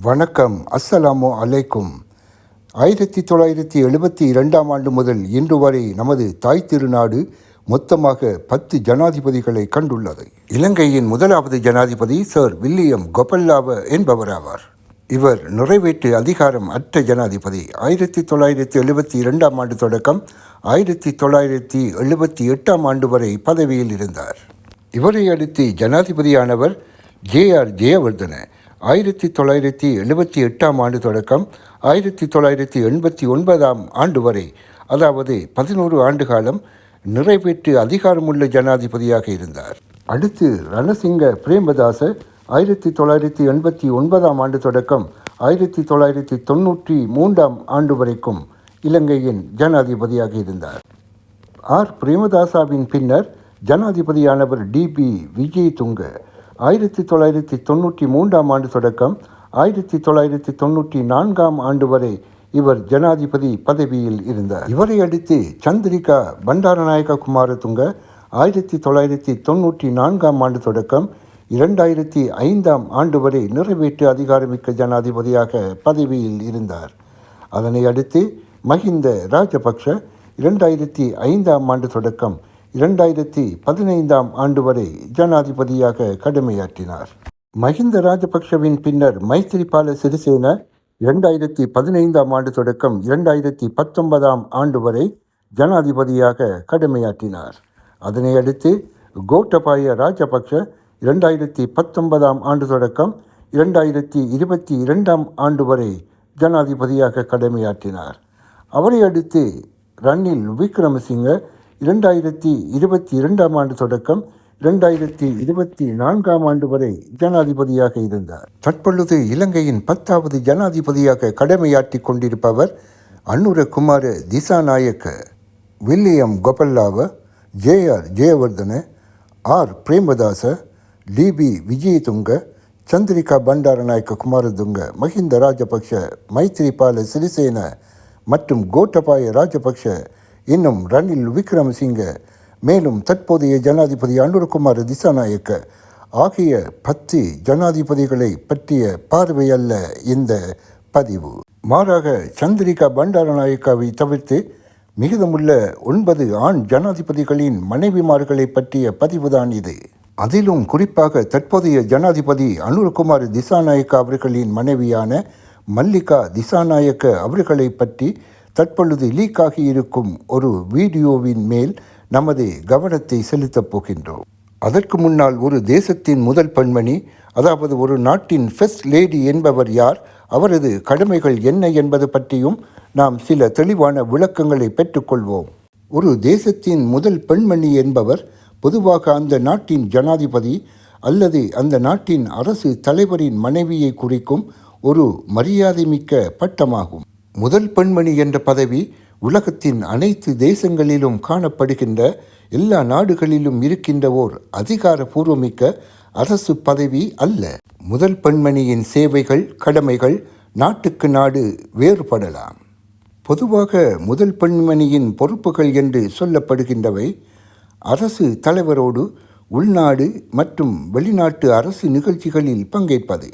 வணக்கம். அஸ்ஸலாமு அலைக்கும். 1972 ஆண்டு முதல் இன்று வரை நமது தாய் திருநாடு மொத்தமாக 10 ஜனாதிபதிகளை கண்டுள்ளது. இலங்கையின் முதலாவது ஜனாதிபதி சர் வில்லியம் கொபல்லாவ என்பவராவார். இவர் நிறைவேற்று அதிகாரம் அற்ற ஜனாதிபதி. 1972 ஆண்டு தொடக்கம் 1978 ஆண்டு வரை பதவியில் இருந்தார். இவரை அடுத்து ஜனாதிபதியானவர் ஜே.ஆர். ஜெயவர்தன. 1978 ஆண்டு தொடக்கம் 1989 ஆண்டு வரை, அதாவது 11 ஆண்டு காலம் நிறைவேற்று அதிகாரமுள்ள ஜனாதிபதியாக இருந்தார். அடுத்து ரணசிங்க பிரேமதாச 1989 ஆண்டு தொடக்கம் 1993 ஆண்டு வரைக்கும் இலங்கையின் ஜனாதிபதியாக இருந்தார். ஆர். பிரேமதாசாவின் பின்னர் ஜனாதிபதியானவர் டி.பி. விஜயதுங்க. 1993 ஆண்டு தொடக்கம் 1994 ஆண்டு வரை இவர் ஜனாதிபதி பதவியில் இருந்தார். இவரை அடுத்து சந்திரிகா பண்டாரநாயக்க குமாரதுங்க 1994 ஆண்டு தொடக்கம் 2005 ஆண்டு வரை நிறைவேற்று அதிகாரமிக்க ஜனாதிபதியாக பதவியில் இருந்தார். அதனை அடுத்து மஹிந்த ராஜபக்ஷ 2005 ஆண்டு தொடக்கம் 2015 ஆண்டு வரை ஜனாதிபதியாக கடமையாற்றினார். மஹிந்த ராஜபக்ஷவின் பின்னர் மைத்திரிபால சிறிசேன 2015 ஆண்டு தொடக்கம் 2019 ஆண்டு வரை ஜனாதிபதியாக கடமையாற்றினார். அதனை அடுத்து கோட்டபாய ராஜபக்ஷ 2019 ஆண்டு தொடக்கம் 2022 ஆண்டு வரை ஜனாதிபதியாக கடமையாற்றினார். அவரை அடுத்து ரணில் விக்ரமசிங்க 2022 ஆண்டு தொடக்கம் 2024 ஆண்டு வரை ஜனாதிபதியாக இருந்தார். தற்பொழுது இலங்கையின் 10வது ஜனாதிபதியாக கடமையாற்றி கொண்டிருப்பவர் Anura Kumara Dissanayake. William Gopallawa, J R. Jayewardene, R. Premadasa, D B. Wijetunga, Chandrika Bandaranaike Kumaratunga, Mahinda Rajapaksa, Maithripala Sirisena மற்றும் கோட்டபாய ராஜபக்ஷ, இன்னும் ரணில் விக்ரமசிங்க, மேலும் தற்போதைய ஜனாதிபதி அனுரகுமார திசாநாயக்க ஆகிய 10 ஜனாதிபதிகளை பற்றிய பார்வை அல்ல இந்த பதிவு. மாறாக சந்திரிகா பண்டாரநாயக்காவை தவிர்த்து மிகுதமுள்ள 9 ஆண் ஜனாதிபதிகளின் மனைவிமார்களை பற்றிய பதிவுதான் இது. அதிலும் குறிப்பாக தற்போதைய ஜனாதிபதி அனுரகுமார திசாநாயக்க அவர்களின் மனைவியான மல்லிகா திசாநாயக்க அவர்களை பற்றி தற்பொழுது லீக் ஆகியிருக்கும் ஒரு வீடியோவின் மேல் நமது கவனத்தை செலுத்தப் போகின்றோம். அதற்கு முன்னால் ஒரு தேசத்தின் முதல் பெண்மணி, அதாவது ஒரு நாட்டின் ஃபர்ஸ்ட் லேடி என்பவர் யார், அவரது கடமைகள் என்ன என்பது பற்றியும் நாம் சில தெளிவான விளக்கங்களை பெற்றுக்கொள்வோம். ஒரு தேசத்தின் முதல் பெண்மணி என்பவர் பொதுவாக அந்த நாட்டின் ஜனாதிபதி அல்லது அந்த நாட்டின் அரசு தலைவரின் மனைவியை குறிக்கும் ஒரு மரியாதைமிக்க பட்டமாகும். முதல் பெண்மணி என்ற பதவி உலகத்தின் அனைத்து தேசங்களிலும் காணப்படுகின்ற எல்லா நாடுகளிலும் இருக்கின்ற ஓர் அதிகாரபூர்வமிக்க அரசு பதவி அல்ல. முதல் பெண்மணியின் சேவைகள், கடமைகள் நாட்டுக்கு நாடு வேறுபடலாம். பொதுவாக முதல் பெண்மணியின் பொறுப்புகள் என்று சொல்லப்படுகின்றவை அரசு தலைவரோடு உள்நாடு மற்றும் வெளிநாட்டு அரசு நிகழ்ச்சிகளில் பங்கேற்பது,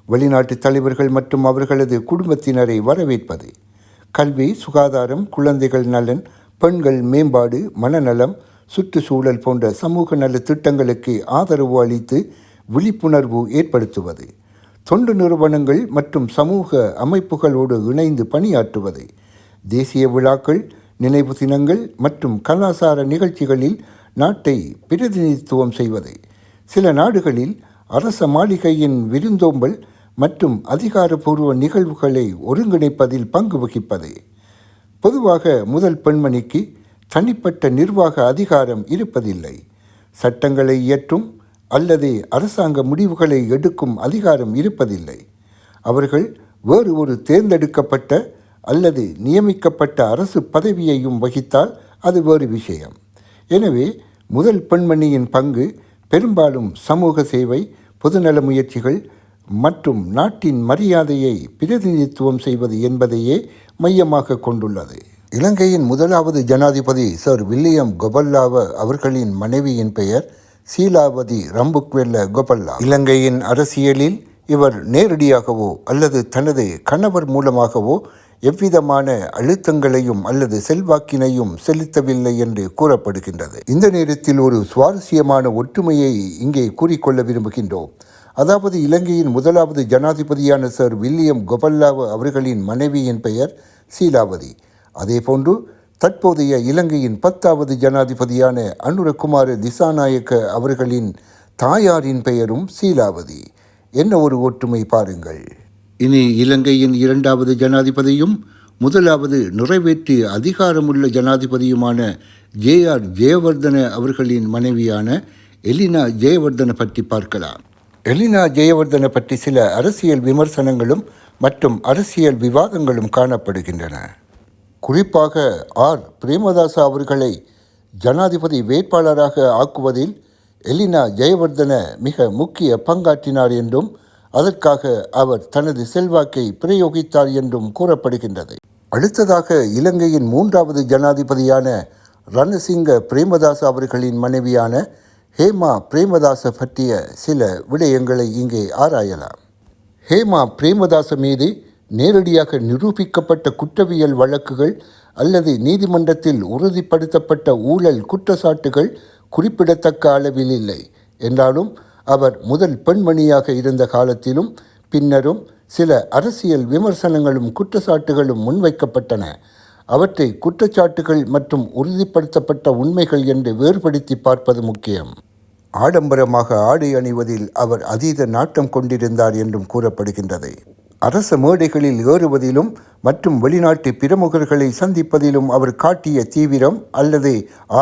வெளிநாட்டு தலைவர்கள் மற்றும் அவர்களது குடும்பத்தினரை வரவேற்பது, கல்வி, சுகாதாரம், குழந்தைகள் நலன், பெண்கள் மேம்பாடு, மனநலம், சுற்றுச்சூழல் போன்ற சமூக நல திட்டங்களுக்கு ஆதரவு அளித்து விழிப்புணர்வு ஏற்படுத்துவது, தொண்டு நிறுவனங்கள் மற்றும் சமூக அமைப்புகளோடு இணைந்து பணியாற்றுவது, தேசிய விழாக்கள், நினைவு தினங்கள் மற்றும் கலாசார நிகழ்ச்சிகளில் நாட்டை பிரதிநிதித்துவம் செய்வது, சில நாடுகளில் அரச மாளிகையின் விருந்தோம்பல் மற்றும் அதிகாரப்பூர்வ நிகழ்வுகளை ஒருங்கிணைப்பதில் பங்கு வகிப்பது. பொதுவாக முதல் பெண்மணிக்கு தனிப்பட்ட நிர்வாக அதிகாரம் இருப்பதில்லை. சட்டங்களை இயற்றும் அல்லது அரசாங்க முடிவுகளை எடுக்கும் அதிகாரம் இருப்பதில்லை. அவர்கள் வேறு ஒரு தேர்ந்தெடுக்கப்பட்ட அல்லது நியமிக்கப்பட்ட அரசு பதவியையும் வகித்தால் அது வேறு விஷயம். எனவே முதல் பெண்மணியின் பங்கு பெரும்பாலும் சமூக சேவை, பொதுநல முயற்சிகள் மற்றும் நாட்டின் மரியாதையை பிரதிநிதித்துவம் செய்வது என்பதையே மையமாக கொண்டுள்ளது. இலங்கையின் முதலாவது ஜனாதிபதி சர் வில்லியம் கொபல்லாவ அவர்களின் மனைவியின் பெயர் சீலாவதி ரம்புக்வெல்ல கொபல்லா. இலங்கையின் அரசியலில் இவர் நேரடியாகவோ அல்லது தனது கணவர் மூலமாகவோ எவ்விதமான அழுத்தங்களையும் அல்லது செல்வாக்கினையும் செலுத்தவில்லை என்று கூறப்படுகின்றது. இந்த நேரத்தில் ஒரு சுவாரஸ்யமான ஒற்றுமையை இங்கே கூறிக்கொள்ள விரும்புகின்றோம். அதாவது இலங்கையின் முதலாவது ஜனாதிபதியான சர் வில்லியம் கொபல்லாவ அவர்களின் மனைவியின் பெயர் சீலாவதி. அதேபோன்று தற்போதைய இலங்கையின் 10வது ஜனாதிபதியான அனுரகுமார திசாநாயக்க அவர்களின் தாயாரின் பெயரும் சீலாவதி. என்ன ஒரு ஒற்றுமை பாருங்கள். இனி இலங்கையின் 2வது ஜனாதிபதியும் முதலாவது நிறைவேற்று அதிகாரமுள்ள ஜனாதிபதியுமான ஜே.ஆர். ஜெயவர்தன அவர்களின் மனைவியான எலினா ஜெயவர்தன பற்றி பார்க்கலாம். எலினா ஜெயவர்தன பற்றி சில அரசியல் விமர்சனங்களும் மற்றும் அரசியல் விவாதங்களும் காணப்படுகின்றன. குறிப்பாக ஆர். பிரேமதாச அவர்களை ஜனாதிபதி வேட்பாளராக ஆக்குவதில் எலினா ஜெயவர்தன மிக முக்கிய பங்காற்றினார் என்றும் அதற்காக அவர் தனது செல்வாக்கை பிரயோகித்தார் என்றும் கூறப்படுகின்றது. அடுத்ததாக இலங்கையின் 3வது ஜனாதிபதியான ரணசிங்க பிரேமதாச அவர்களின் மனைவியான ஹேமா பிரேமதாச பற்றிய சில விடயங்களை இங்கே ஆராயலாம். ஹேமா பிரேமதாச மீது நேரடியாக நிரூபிக்கப்பட்ட குற்றவியல் வழக்குகள் அல்லது நீதிமன்றத்தில் உறுதிப்படுத்தப்பட்ட ஊழல் குற்றச்சாட்டுகள் குறிப்பிடத்தக்க அளவில் இல்லை என்றாலும் அவர் முதல் பெண்மணியாக இருந்த காலத்திலும் பின்னரும் சில அரசியல் விமர்சனங்களும் குற்றச்சாட்டுகளும் முன்வைக்கப்பட்டன. அவற்றை குற்றச்சாட்டுகள் மற்றும் உறுதிப்படுத்தப்பட்ட உண்மைகள் என்று வேறுபடுத்தி பார்ப்பது முக்கியம். ஆடம்பரமாக ஆடை அணிவதில் அவர் அதீத நாட்டம் கொண்டிருந்தார் என்றும் கூறப்படுகின்றது. அரச மேடைகளில் ஏறுவதிலும் மற்றும் வெளிநாட்டு பிரமுகர்களை சந்திப்பதிலும் அவர் காட்டிய தீவிரம் அல்லது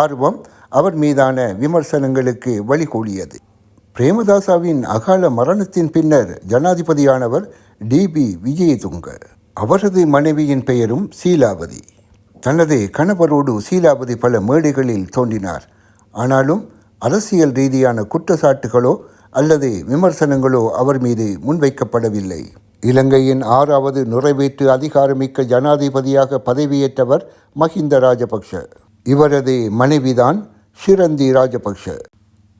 ஆர்வம் அவர் மீதான விமர்சனங்களுக்கு வழிகோலியது. பிரேமதாசாவின் அகால மரணத்தின் பின்னர் ஜனாதிபதியானவர் டி.பி. விஜயதுங்க. அவரது மனைவியின் பெயரும் சீலாவதி. தனது கணவரோடு சீலாவதி பல மேடைகளில் தோன்றினார். ஆனாலும் அரசியல் ரீதியான குற்றச்சாட்டுகளோ அல்லது விமர்சனங்களோ அவர் மீது முன்வைக்கப்படவில்லை. இலங்கையின் 6வது நிறைவேற்று அதிகாரமிக்க ஜனாதிபதியாக பதவியேற்றவர் மஹிந்த ராஜபக்ஷ. இவரது மனைவிதான் ஷிரந்தி ராஜபக்ஷ.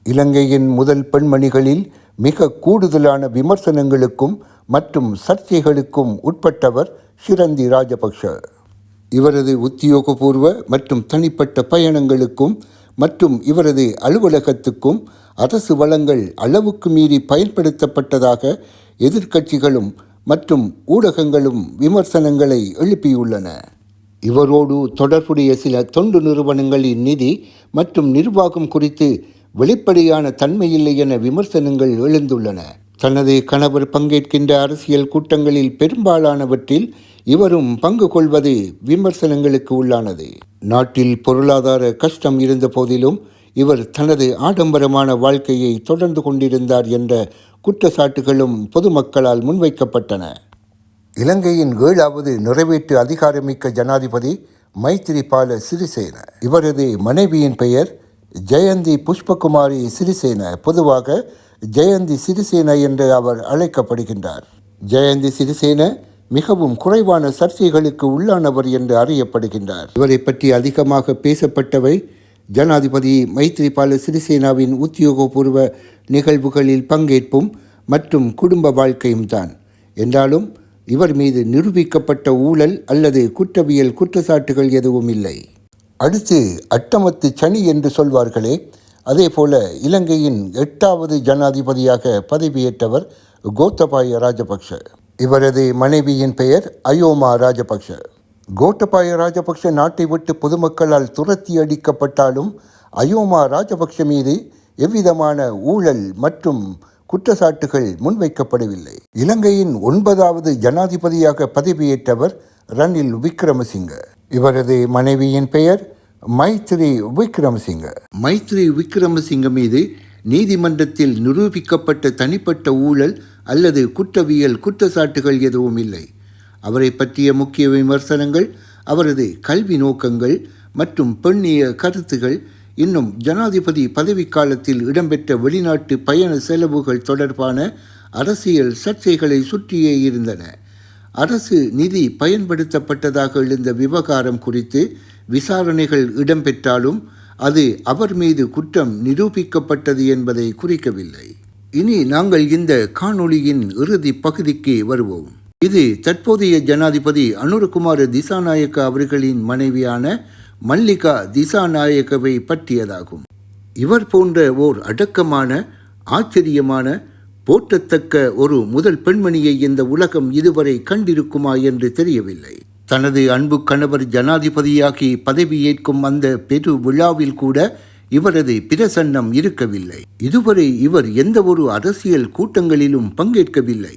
இலங்கையின் முதல் பெண்மணிகளில் மிக கூடுதலான விமர்சனங்களுக்கும் மற்றும் சர்ச்சைகளுக்கும் உட்பட்டவர் ஷிரந்தி ராஜபக்ஷ. இவரது உத்தியோகபூர்வ மற்றும் தனிப்பட்ட பயணங்களுக்கும் மற்றும் இவரது அலுவலகத்துக்கும் அரசு வளங்கள் அளவுக்கு மீறி பயன்படுத்தப்பட்டதாக எதிர்க்கட்சிகளும் மற்றும் ஊடகங்களும் விமர்சனங்களை எழுப்பியுள்ளன. இவரோடு தொடர்புடைய சில தொண்டு நிறுவனங்களின் நிதி மற்றும் நிர்வாகம் குறித்து வெளிப்படையான தன்மையில்லை என விமர்சனங்கள் எழுந்துள்ளன. தனது கணவர் பங்கேற்கின்ற அரசியல் கூட்டங்களில் பெரும்பாலானவற்றில் இவரும் பங்கு கொள்வது விமர்சனங்களுக்கு உள்ளானது. நாட்டில் பொருளாதார கஷ்டம் இருந்த போதிலும் இவர் தனது ஆடம்பரமான வாழ்க்கையை தொடர்ந்து கொண்டிருந்தார் என்ற குற்றச்சாட்டுகளும் பொதுமக்களால் முன்வைக்கப்பட்டன. இலங்கையின் 7வது நிறைவேற்று அதிகாரமிக்க ஜனாதிபதி மைத்திரிபால சிறிசேன. இவரது மனைவியின் பெயர் ஜெயந்தி புஷ்பகுமாரி சிறிசேன. பொதுவாக ஜெயந்தி சிறிசேன என்று அவர் அழைக்கப்படுகின்றார். ஜெயந்தி சிறிசேன மிகவும் குறைவான சர்ச்சைகளுக்கு உள்ளானவர் என்று அறியப்படுகின்றார். இவரை பற்றி அதிகமாக பேசப்பட்டவை ஜனாதிபதி மைத்திரிபால சிறிசேனாவின் உத்தியோகபூர்வ நிகழ்வுகளில் பங்கேற்பும் மற்றும் குடும்ப வாழ்க்கையும் தான். என்றாலும் இவர் மீது நிரூபிக்கப்பட்ட ஊழல் அல்லது குற்றவியல் குற்றச்சாட்டுகள் எதுவும் இல்லை. அடுத்து அட்டமத்து சனி என்று சொல்வார்களே, அதே போல இலங்கையின் 8வது ஜனாதிபதியாக பதவியேற்றவர் கோத்தபாய ராஜபக்ஷ. இவரது மனைவியின் பெயர் அயோமா ராஜபக்ஷ. கோத்தபாய ராஜபக்ஷ நாட்டை விட்டு பொதுமக்களால் துரத்தி அடிக்கப்பட்டாலும் அயோமா ராஜபக்ஷ மீது எவ்விதமான ஊழல் மற்றும் குற்றச்சாட்டுகள் முன்வைக்கப்படவில்லை. இலங்கையின் 9வது ஜனாதிபதியாக பதவியேற்றவர் ரணில் விக்ரமசிங்க. இவரது மனைவியின் பெயர் மைத்ரி விக்ரமசிங்க. மைத்ரி விக்ரமசிங்க மீது நீதிமன்றத்தில் நிரூபிக்கப்பட்ட தனிப்பட்ட ஊழல் அல்லது குற்றவியல் குற்றச்சாட்டுகள் எதுவும் இல்லை. அவரை பற்றிய முக்கிய விமர்சனங்கள் அவரது கல்வி நோக்கங்கள் மற்றும் பெண்ணிய கருத்துகள், இன்னும் ஜனாதிபதி பதவிக்காலத்தில் இடம்பெற்ற வெளிநாட்டு பயண செலவுகள் தொடர்பான அரசியல் சர்ச்சைகளை சுற்றியே இருந்தன. அரசு நிதி பயன்படுத்தப்பட்டதாக எழுந்த விவகாரம் குறித்து விசாரணைகள் இடம்பெற்றாலும் அது அவர் மீது குற்றம் நிரூபிக்கப்பட்டது என்பதை குறிக்கவில்லை. இனி நாங்கள் இந்த காணொளியின் இறுதி பகுதிக்கு வருவோம். இது தற்போதைய ஜனாதிபதி அனுரகுமார திசாநாயக்க அவர்களின் மனைவியான மல்லிகா திசாநாயக்கவை பற்றியதாகும். இவர் போன்ற ஓர் அடக்கமான, ஆச்சரியமான, போற்றத்தக்க ஒரு முதல் பெண்மணியை இந்த உலகம் இதுவரை கண்டிருக்குமா என்று தெரியவில்லை. தனது அன்பு கணவர் ஜனாதிபதியாகி பதவியேற்கும் அந்த பெரு விழாவில் கூட இவரது பிரசன்னம் இருக்கவில்லை. இதுவரை இவர் எந்த ஒரு அரசியல் கூட்டங்களிலும் பங்கேற்கவில்லை,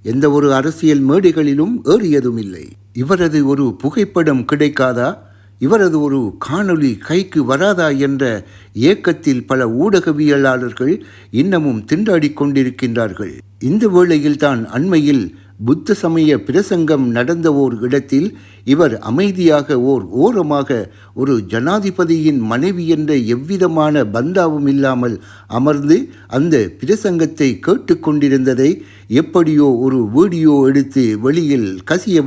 எந்த ஒரு அரசியல் மேடைகளிலும் ஏறியதும் இல்லை. இவரது ஒரு புகைப்படம் கிடைக்காதா, இவரது ஒரு காணொளி கைக்கு வராதா என்ற ஏக்கத்தில் பல ஊடகவியலாளர்கள் இன்னமும் திண்டாடி கொண்டிருக்கின்றார்கள். இந்த வேளையில் தான் அண்மையில் புத்த சமய பிரசங்கம் நடந்த ஓர் இடத்தில் இவர் அமைதியாக ஓரமாக ஒரு ஜனாதிபதியின் மனைவி என்ற எவ்விதமான பந்தாவும் இல்லாமல் அமர்ந்து அந்த பிரசங்கத்தை கேட்டுக்கொண்டிருந்ததை எப்படியோ ஒரு வீடியோ எடுத்து வெளியில் கசிய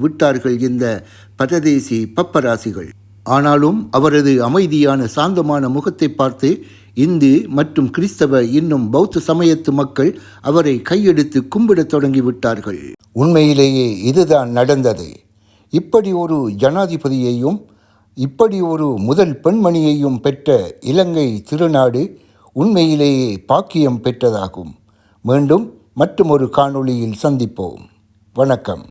விட்டார்கள் இந்த பரதேசி பப்பராசிகள். ஆனாலும் அவரது அமைதியான சாந்தமான முகத்தை பார்த்து இந்து மற்றும் கிறிஸ்தவ இன்னும் பௌத்த சமயத்து மக்கள் அவரை கையெடுத்து கும்பிடத் தொடங்கிவிட்டார்கள். உண்மையிலேயே இதுதான் நடந்தது. இப்படி ஒரு ஜனாதிபதியையும் இப்படி ஒரு முதல் பெண்மணியையும் பெற்ற இலங்கை திருநாடு உண்மையிலேயே பாக்கியம் பெற்றதாகும். மீண்டும் மற்றொரு காணொளியில் சந்திப்போம். வணக்கம்.